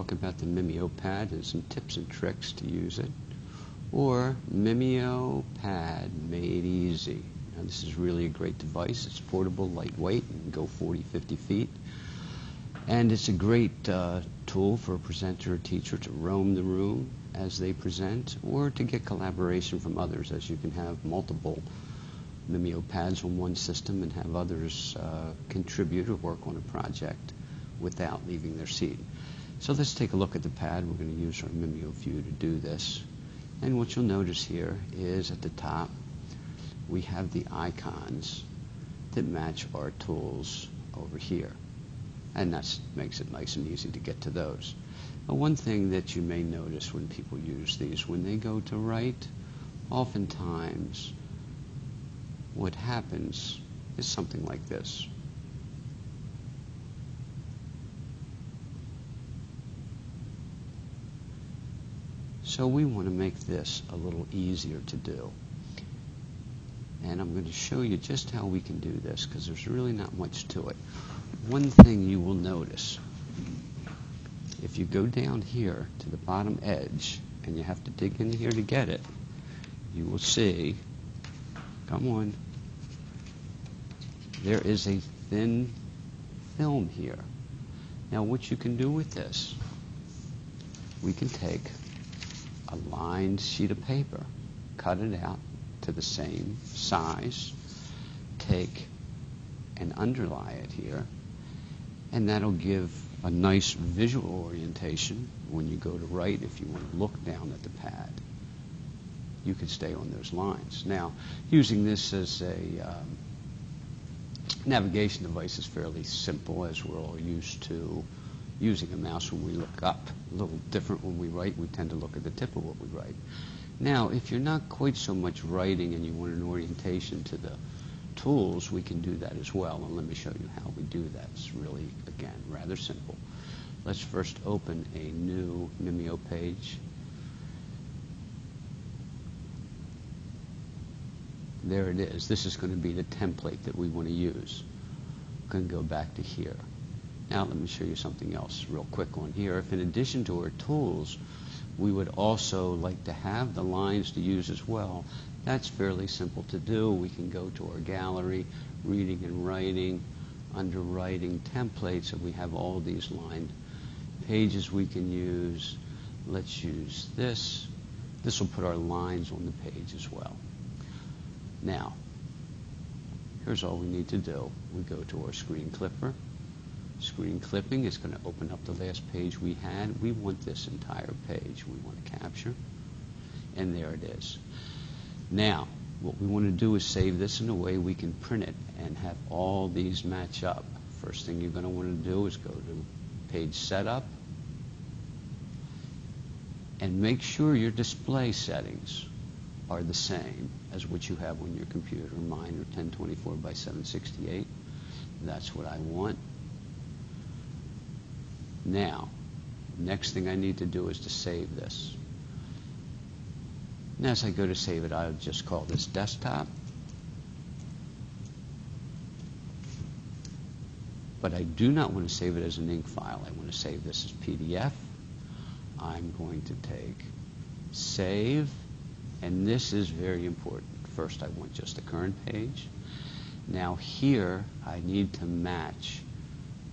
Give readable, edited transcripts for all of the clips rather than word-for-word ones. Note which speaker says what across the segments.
Speaker 1: talk about the Mimio Pad and some tips and tricks to use it, or Mimio Pad Made Easy. Now, this is really a great device. It's portable, lightweight, and can go 40, 50 feet. And it's a great tool for a presenter or teacher to roam the room as they present, or to get collaboration from others, as you can have multiple Mimio Pads on one system and have others contribute or work on a project without leaving their seat. So let's take a look at the pad. We're going to use our Mimio View to do this. And what you'll notice here is at the top we have the icons that match our tools over here. And that makes it nice and easy to get to those. But one thing that you may notice when people use these, when they go to write, oftentimes what happens is something like this. So we want to make this a little easier to do. And I'm going to show you just how we can do this, because there's really not much to it. One thing you will notice, if you go down here to the bottom edge, and you have to dig in here to get it, you will see, come on, there is a thin film here. Now what you can do with this, we can take a lined sheet of paper, cut it out to the same size, take and underlie it here, and that'll give a nice visual orientation when you go to write. If you want to look down at the pad, you can stay on those lines. Now, using this as a navigation device is fairly simple, as we're all used to using a mouse when we look up. A little different when we write. We tend to look at the tip of what we write. Now, if you're not quite so much writing and you want an orientation to the tools, we can do that as well. And let me show you how we do that. It's really, again, rather simple. Let's first open a new Mimio page. There it is. This is going to be the template that we want to use. I'm going to go back to here. Now let me show you something else real quick on here. If in addition to our tools, we would also like to have the lines to use as well, that's fairly simple to do. We can go to our gallery, reading and writing, under writing templates, and we have all these lined pages we can use. Let's use this. This will put our lines on the page as well. Now, here's all we need to do. We go to our screen clipper. Screen clipping is going to open up the last page we had. We want this entire page we want to capture, and there it is. Now, what we want to do is save this in a way we can print it and have all these match up. First thing you're going to want to do is go to page setup and make sure your display settings are the same as what you have on your computer. Mine are 1024 by 768. That's what I want. Now, next thing I need to do is to save this. And as I go to save it, I'll just call this desktop. But I do not want to save it as an ink file. I want to save this as PDF. I'm going to take save, and this is very important. First, I want just the current page. Now here, I need to match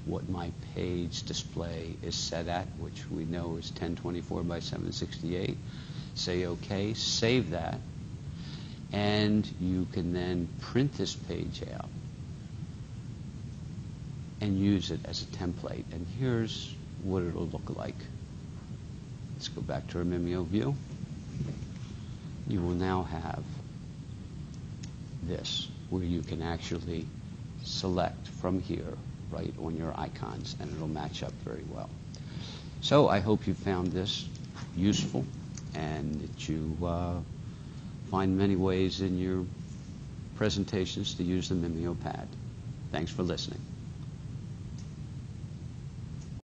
Speaker 1: what my page display is set at, which we know is 1024 by 768. Say OK, save that, and you can then print this page out and use it as a template. And here's what it'll look like. Let's go back to our Mimio view. You will now have this, where you can actually select from here right on your icons, and it'll match up very well. So I hope you found this useful and that you find many ways in your presentations to use the Mimio Pad. Thanks for listening.